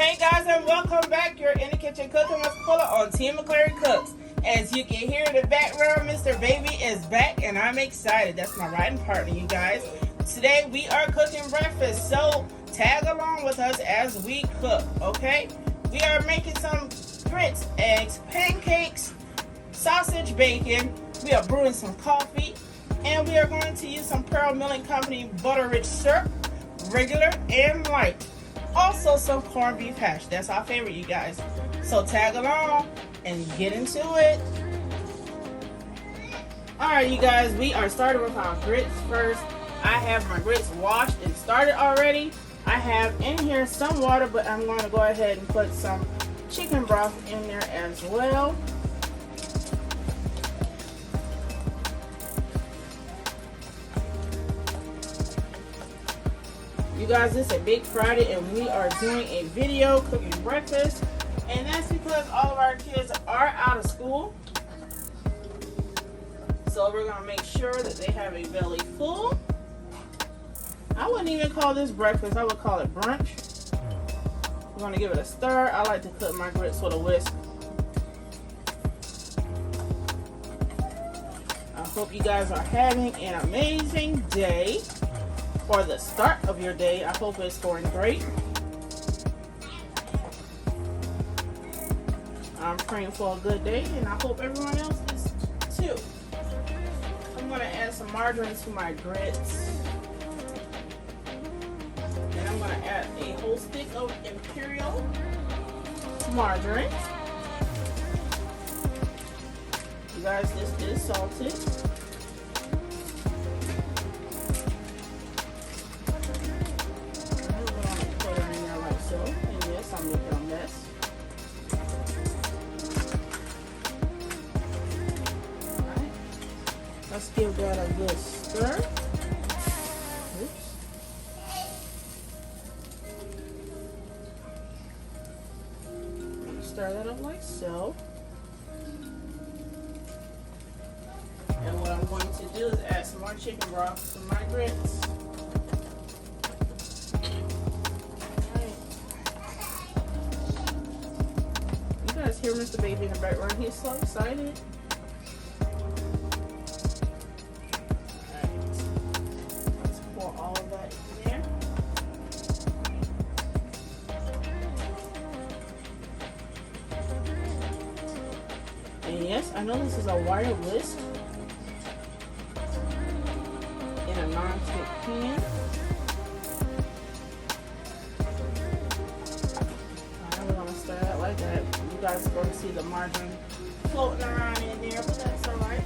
Hey guys, and welcome back. You're in the kitchen cooking with Paula on Team McClary Cooks. As you can hear in the background, Mr. Baby is back and I'm excited. That's my riding partner, you guys. Today we are cooking breakfast, so tag along with us as we cook, okay? We are making some grits, eggs, pancakes, sausage, bacon. We are brewing some coffee, and we are going to use some Pearl Milling Company butter-rich syrup, regular and light. Also some corned beef hash. That's our favorite, you guys. So tag along and get into it. Alright, you guys, we are starting with our grits first. I have my grits washed and started already. I have in here some water, but I'm going to go ahead and put some chicken broth in there as well. You guys, it's a big Friday and we are doing a video cooking breakfast, and that's because all of our kids are out of school. So we're gonna make sure that they have a belly full. I wouldn't even call this breakfast, I would call it brunch. We're gonna give it a stir. I like to cook my grits with a whisk. I hope you guys are having an amazing day. For the start of your day, I hope it's going great. I'm praying for a good day, and I hope everyone else is too. I'm going to add some margarine to my grits. And I'm going to add a whole stick of Imperial margarine. You guys, this is salted. I'm making a mess. Alright. Let's give that a good stir. Oops. Stir that up like so. And what I'm going to do is add some more chicken broth to my grits. Hear Mr. Baby in the background. He's so excited. Alright. Let's pour all of that in there. And yes, I know this is a wire whisk in a non-stick pan. Like that. You guys are going to see the margarine floating around in there, but that's alright.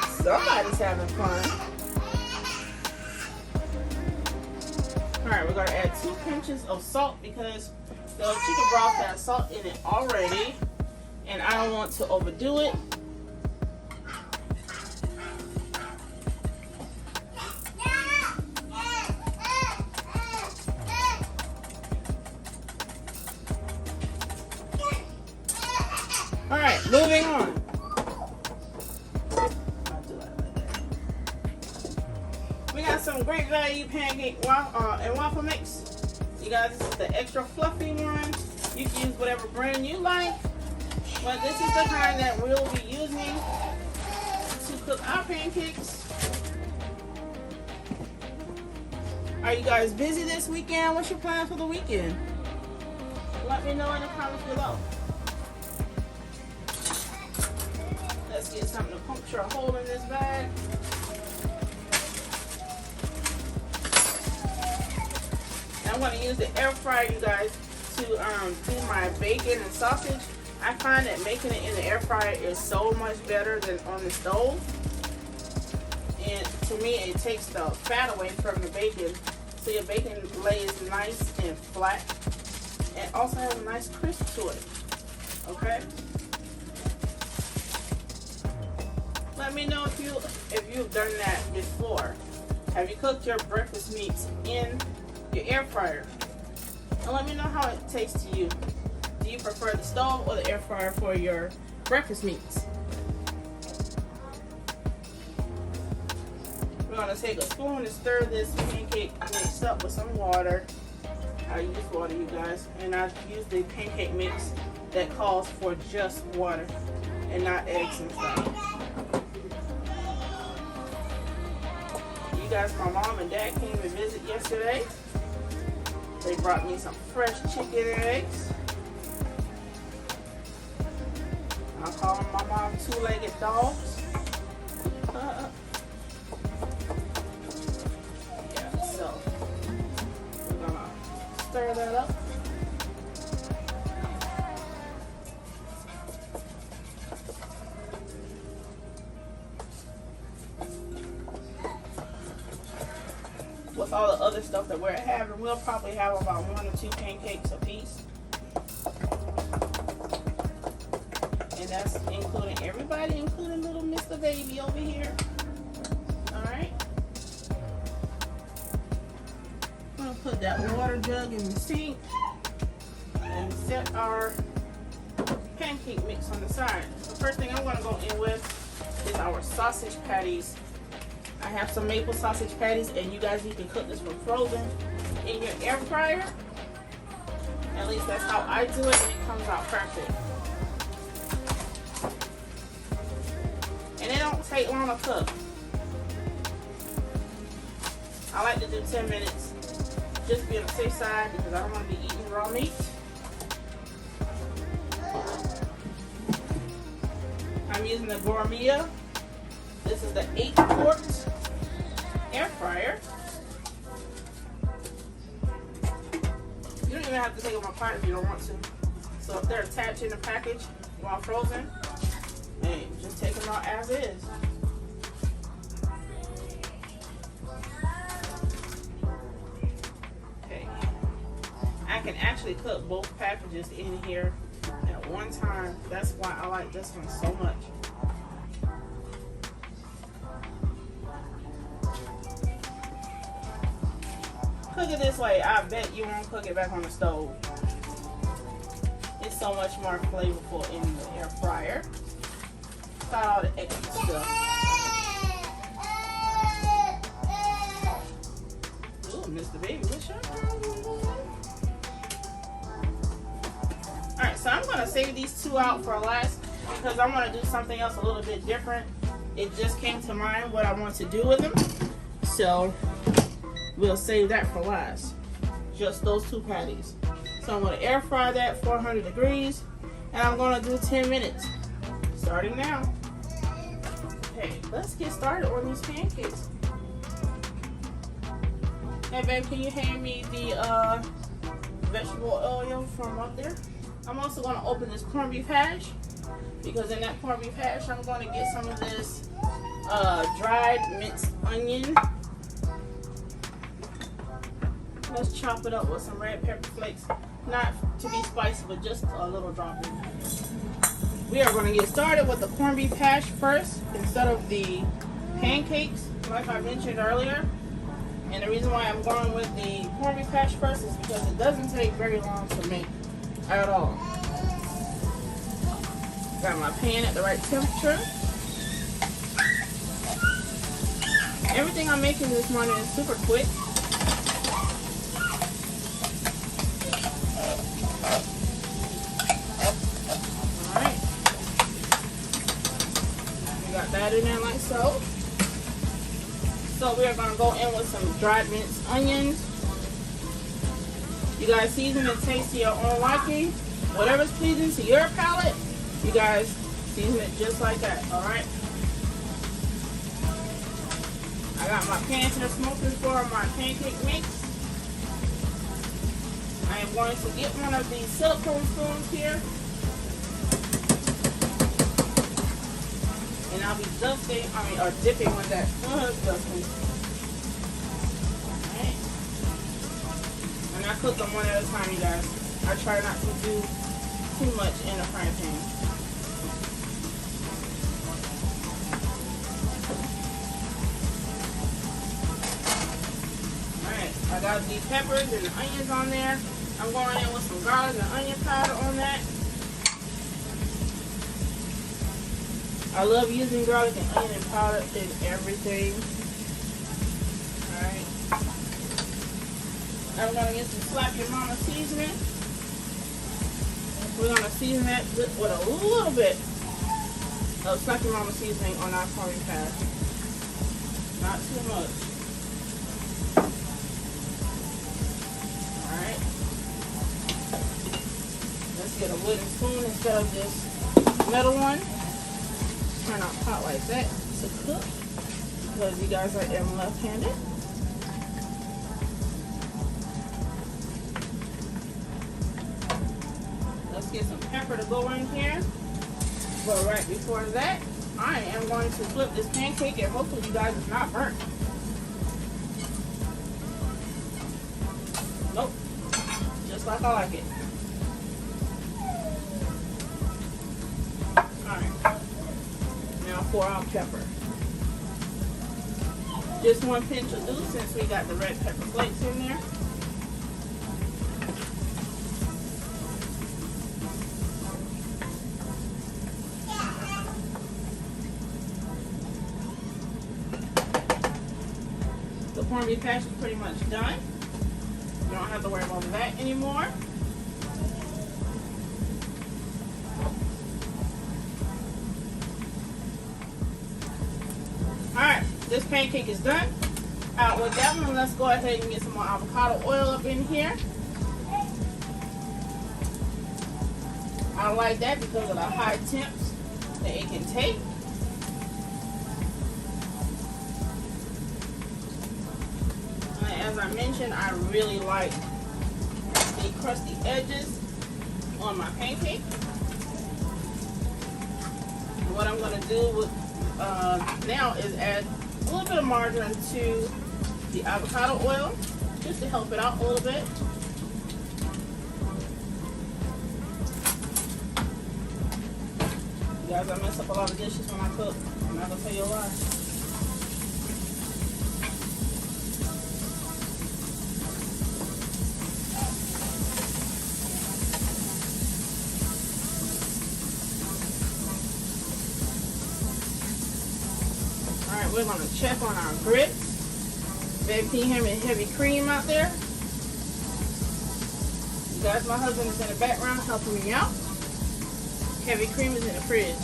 Somebody's having fun. Alright, we're going to add 2 pinches of salt because the chicken broth has salt in it already, and I don't want to overdo it. Alright, moving on. We got some Great Value pancake and waffle mix. You guys, this is the extra fluffy one. You can use whatever brand you like, but this is the kind that we'll be using to cook our pancakes. Are you guys busy this weekend? What's your plan for the weekend? Let me know in the comments below. Let's get something to puncture a hole in this bag. And I'm going to use the air fryer, you guys, to do my bacon and sausage. I find that making it in the air fryer is so much better than on the stove. And to me, it takes the fat away from the bacon, so your bacon lays nice and flat, and also has a nice crisp to it. Okay. Let me know if you've done that before. Have you cooked your breakfast meats in your air fryer? And let me know how it tastes to you. Do you prefer the stove or the air fryer for your breakfast meats? We're gonna take a spoon and stir this pancake mix up with some water. I use water, you guys, and I use the pancake mix that calls for just water and not eggs and stuff. You guys, my mom and dad came to visit yesterday. They brought me some fresh chicken and eggs. I call them my mom two-legged dogs. Yeah, so we're gonna stir that up. With all the other stuff that we're having, we'll probably have about 1 or 2 pancakes a piece. And that's including everybody, including little Mr. Baby over here. Alright. I'm going to put that water jug in the sink and set our pancake mix on the side. The first thing I'm going to go in with is our sausage patties. I have some maple sausage patties, and you guys, you can cook this from frozen in your air fryer. At least that's how I do it, and it comes out perfect. And it don't take long to cook. I like to do 10 minutes, just to be on the safe side, because I don't want to be eating raw meat. I'm using the Gourmet. This is the 8-quart air fryer. You don't even have to take them apart if you don't want to. So if they're attached in the package while frozen, hey, just take them out as is. Okay. I can actually cook both packages in here at one time. That's why I like this one so much. Cook it this way, I bet you won't cook it back on the stove. It's so much more flavorful in the air fryer. Got all the extra stuff. Ooh, Mr. Baby, what's your Alright, so I'm going to save these 2 out for last because I want to do something else a little bit different. It just came to mind what I want to do with them. So we'll save that for last. Just those 2 patties. So I'm going to air fry that 400 degrees. And I'm going to do 10 minutes. Starting now. Okay, let's get started on these pancakes. Hey babe, can you hand me the vegetable oil from up there? I'm also going to open this corned beef hash. Because in that corned beef hash, I'm going to get some of this dried minced onion. Let's chop it up with some red pepper flakes. Not to be spicy, but just a little drop in. We are going to get started with the corned beef hash first instead of the pancakes, like I mentioned earlier. And the reason why I'm going with the corned beef hash first is because it doesn't take very long to make at all. Got my pan at the right temperature. Everything I'm making this morning is super quick. Alright. We got that in there like so. So we are going to go in with some dried minced onions. You guys season and taste to your own liking. Whatever's pleasing to your palate, you guys season it just like that, alright? I got my pan to the smoker for my pancake mix. I am going to get one of these silicone spoons here. And I'll be dipping with that dusting. Alright. And I cook them one at a time, you guys. I try not to do too much in the frying pan. Alright, I got the peppers and the onions on there. I'm going in with some garlic and onion powder on that. I love using garlic and onion powder in everything. And we're gonna get some Slap Your Mama seasoning. We're gonna season that with a little bit of Slap Your Mama seasoning on our corn pack. Not too much. Alright. Let's get a wooden spoon instead of this metal one. Turn our pot like that to cook because you guys are left-handed. Let's get some pepper to go in here. But right before that, I am going to flip this pancake and hopefully you guys it's not burnt. Nope. Just like I like it. Alright. Now for our pepper. Just one pinch will do since we got the red pepper flakes in there. The corned beef hash is pretty much done. You don't have to worry about that anymore. Alright, this pancake is done. With that one, let's go ahead and get some more avocado oil up in here. I like that because of the high temps that it can take. As I mentioned, I really like the crusty edges on my pancake. And what I'm going to do with now is add a little bit of margarine to the avocado oil just to help it out a little bit. You guys, I mess up a lot of dishes when I cook. I'm not going to tell you a lie. We're going to check on our grits. Baby, can you hear me? Heavy cream out there? You guys, my husband is in the background helping me out. Heavy cream is in the fridge.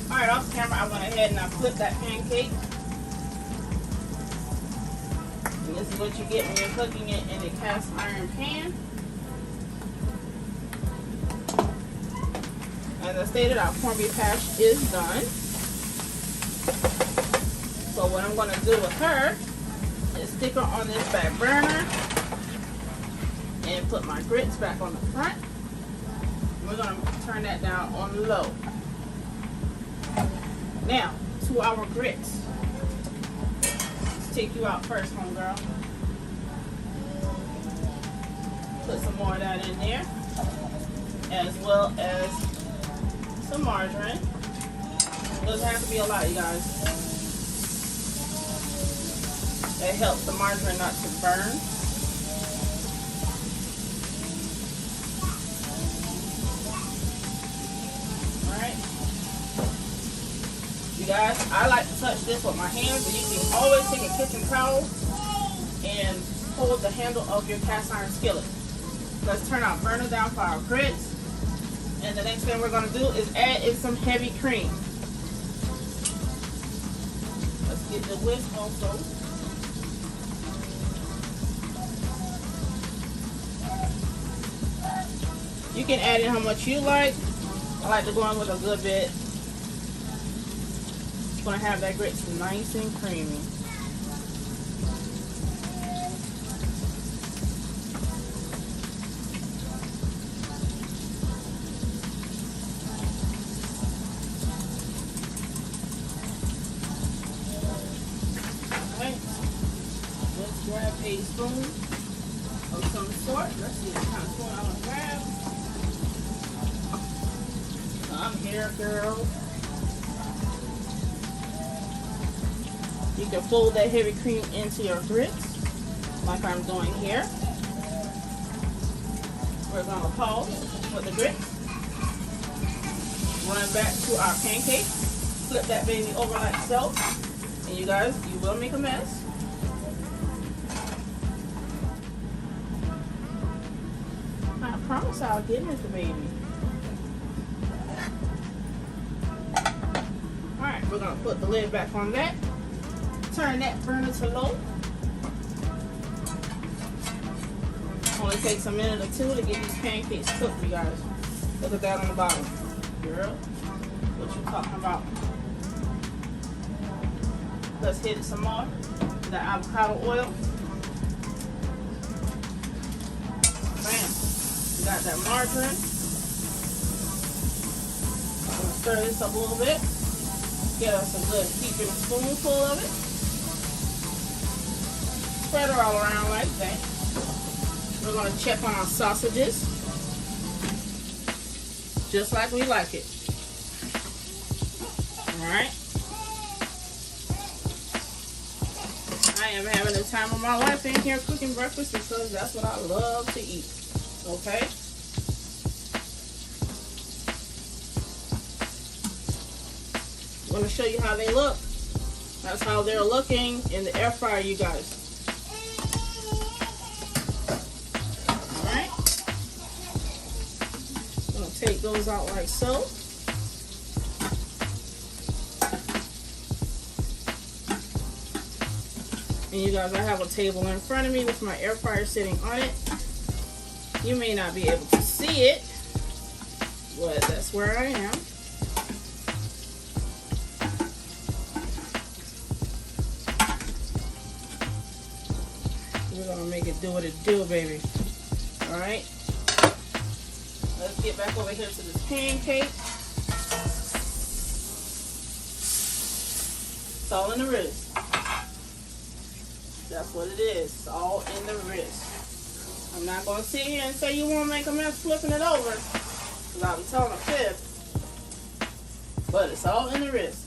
Alright, off camera, I went ahead and I flipped that pancake. And this is what you get when you're cooking it in a cast iron pan. As I stated, our corned beef hash is done. So what I'm going to do with her is stick her on this back burner and put my grits back on the front. We're going to turn that down on low. Now, to our grits. Let's take you out first, homegirl. Put some more of that in there, as well as some margarine. It doesn't have to be a lot, you guys. That helps the margarine not to burn. Alright. You guys, I like to touch this with my hands, but you can always take a kitchen towel and hold the handle of your cast iron skillet. Let's turn our burner down for our grits. And the next thing we're going to do is add in some heavy cream. Let's get the whisk also. You can add in how much you like. I like to go in with a good bit. It's going to have that grits nice and creamy. Grab a spoon of some sort. Let's see what kind of spoon I want to grab. I'm here, girl. You can fold that heavy cream into your grits, like I'm doing here. We're going to pause with the grits. Run back to our pancake. Flip that baby over like so. And you guys, you will make a mess. promise I'll get it, the baby. Alright, we're gonna put the lid back on that. Turn that burner to low. Only takes a minute or two to get these pancakes cooked, you guys. Look at that on the bottom. Girl, what you talking about? Let's hit it some more. The avocado oil. Bam. We got that margarine. I'm gonna stir this up a little bit. Get us a good heaping spoonful of it. Spread her all around like that. We're gonna check on our sausages. Just like we like it. Alright. I am having the time of my life in here cooking breakfast because that's what I love to eat. Okay? I'm going to show you how they look. That's how they're looking in the air fryer, you guys. Alright? I'm going to take those out like so. And you guys, I have a table in front of me with my air fryer sitting on it. You may not be able to see it, but that's where I am. We're gonna make it do what it do, baby. All right. Let's get back over here to this pancake. It's all in the wrist. That's what it is. It's all in the wrist. I'm not going to sit here and say you want to make a mess flipping it over, because I'll be telling a fib. But it's all in the wrist.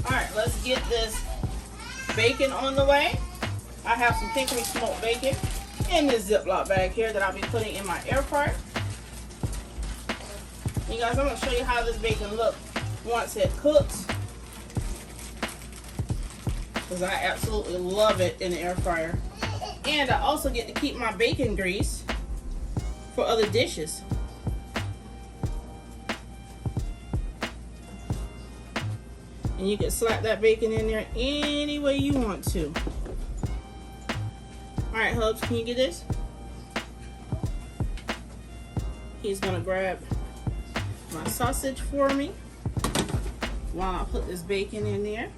Alright, let's get this bacon on the way. I have some Pinkly smoked bacon in this Ziploc bag here that I'll be putting in my air fryer. You guys, I'm going to show you how this bacon looks once it cooks, because I absolutely love it in the air fryer. And I also get to keep my bacon grease for other dishes. And you can slap that bacon in there any way you want to. Alright, Hubs, can you get this? He's gonna grab my sausage for me while I put this bacon in there.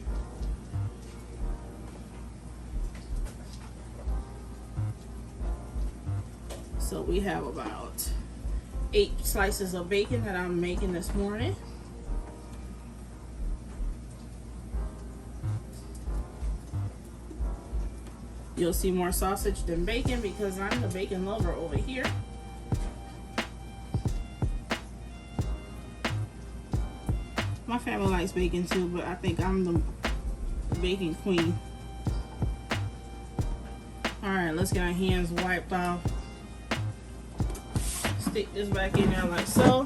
So we have about 8 slices of bacon that I'm making this morning. You'll see more sausage than bacon because I'm the bacon lover over here. My family likes bacon too, but I think I'm the bacon queen. Alright, let's get our hands wiped off. Stick this back in there like so.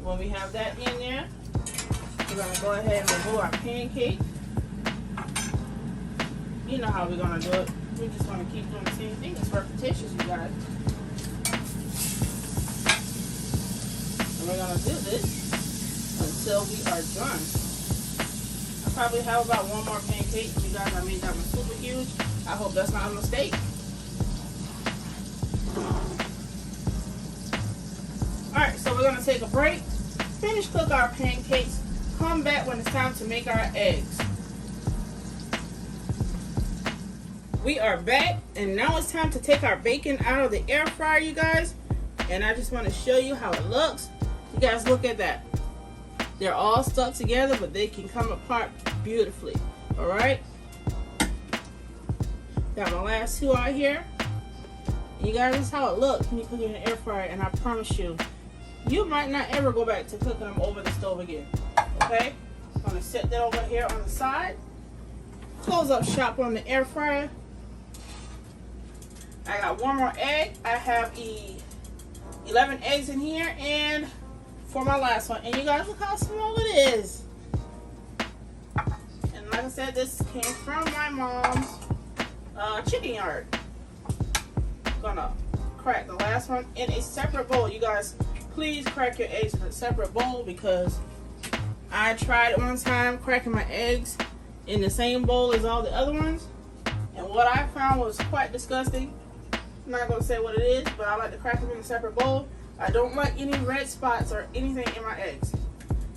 When we have that in there, we're going to go ahead and remove our pancake. You know how we're going to do it. We're just going to keep doing the same thing. It's repetitious, you guys. And we're going to do this until we are done. I probably have about 1 more pancake. You guys, I made that one super huge. I hope that's not a mistake. Alright, so we're going to take a break, finish cook our pancakes, come back when it's time to make our eggs. We are back, and now it's time to take our bacon out of the air fryer, you guys. And I just want to show you how it looks. You guys, look at that. They're all stuck together, but they can come apart beautifully. Alright? Got my last 2 out here. You guys, this is how it looks when you cook it in the air fryer, and I promise you, you might not ever go back to cooking them over the stove again. Okay? I'm going to set that over here on the side. Close up shop on the air fryer. I got 1 more egg. I have 11 eggs in here, and for my last one. And you guys, look how small it is. And like I said, this came from my mom's chicken yard. crack the last one in a separate bowl. You guys, please crack your eggs in a separate bowl, because I tried one time cracking my eggs in the same bowl as all the other ones, and what I found was quite disgusting. I'm not going to say what it is, but I like to crack them in a separate bowl. I don't like any red spots or anything in my eggs.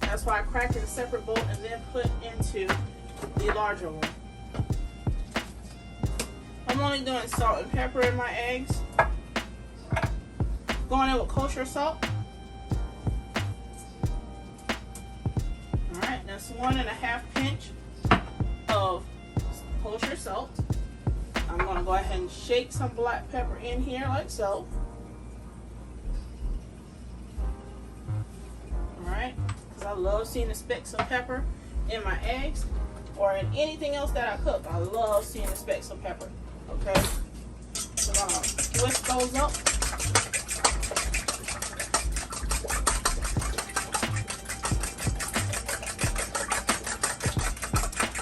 That's why I crack in a separate bowl and then put into the larger one. I'm only doing salt and pepper in my eggs. Going in with kosher salt. Alright, that's 1.5 pinch of kosher salt. I'm going to go ahead and shake some black pepper in here like so. Alright, because I love seeing the specks of pepper in my eggs or in anything else that I cook. I love seeing the specks of pepper. Okay, so I'm going to whisk those up.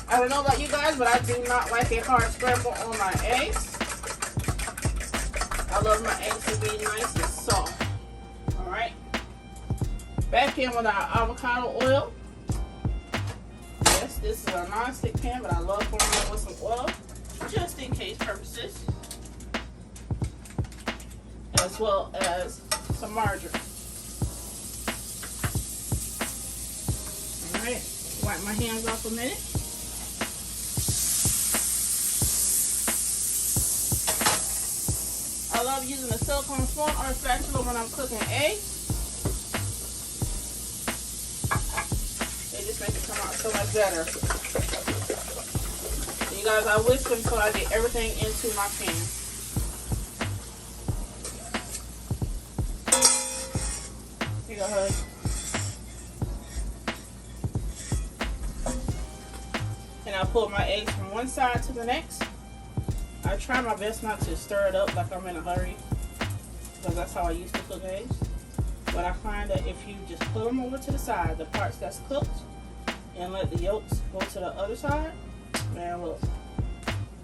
I don't know about you guys, but I do not like a hard scramble on my eggs. I love my eggs to be nice and soft. Alright. Back in with our avocado oil. Yes, this is a non-stick pan, but I love pouring it with some oil, just in case purposes. As well as some margarine. Alright, wipe my hands off a minute. I love using a silicone spoon or a spatula when I'm cooking eggs. They just make it come out so much better. So you guys, I whisk until I get everything into my pan. Here you go, honey. And I pull my eggs from one side to the next. I try my best not to stir it up like I'm in a hurry, because that's how I used to cook eggs. But I find that if you just put them over to the side, the parts that's cooked, and let the yolks go to the other side, man, look,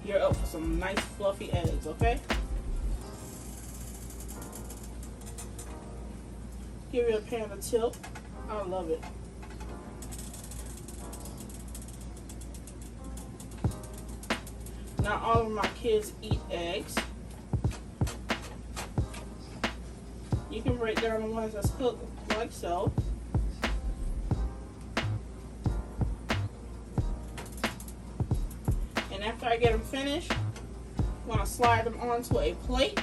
you're up for some nice fluffy eggs, okay? Give your pan a tilt. I love it. Not all of my kids eat eggs. You can break down the ones that's cooked like so. And after I get them finished, I'm going to slide them onto a plate.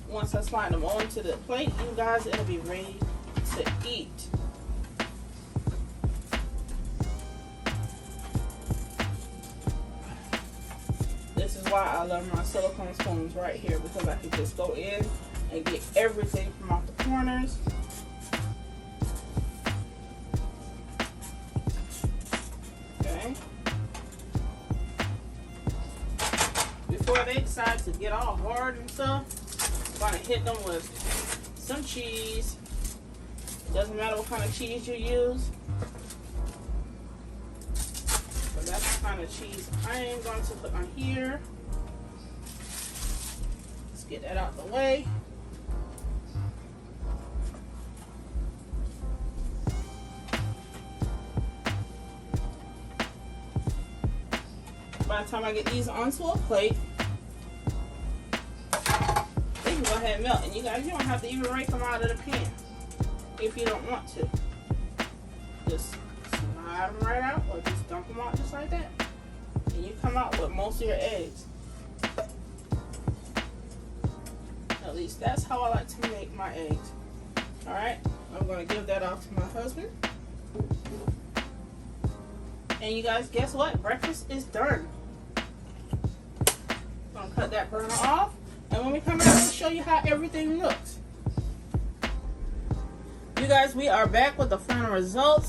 Once I slide them onto the plate, you guys, it'll be ready to eat. This is why I love my silicone spoons right here, because I can just go in and get everything from off the corners. Okay. Before they decide to get all hard and stuff, I'm going to hit them with some cheese. Doesn't matter what kind of cheese you use. But that's the kind of cheese I am going to put on here. Let's get that out of the way. By the time I get these onto a plate, they can go ahead and melt. And you guys, you don't have to even rake them out of the pan if you don't want to. Just slide them right out, or just dump them out just like that. And you come out with most of your eggs. At least that's how I like to make my eggs. Alright, I'm going to give that off to my husband. And you guys, guess what? Breakfast is done. I'm going to cut that burner off. And when we come back, I'll show you how everything looks. You guys, we are back with the final results.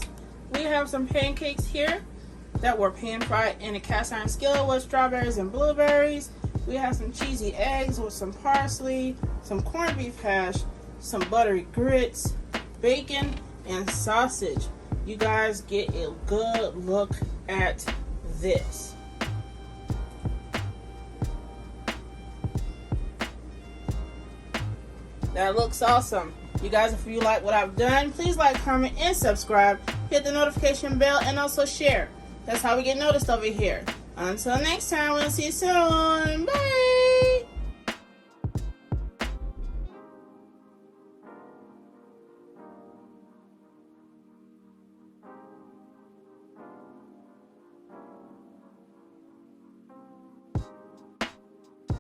We have some pancakes here that were pan fried in a cast iron skillet with strawberries and blueberries. We have some cheesy eggs with some parsley, some corned beef hash, some buttery grits, bacon, and sausage. You guys, get a good look at this. That looks awesome. You guys, if you like what I've done, please like, comment, and subscribe. Hit the notification bell and also share. That's how we get noticed over here. Until next time, we'll see you soon. Bye.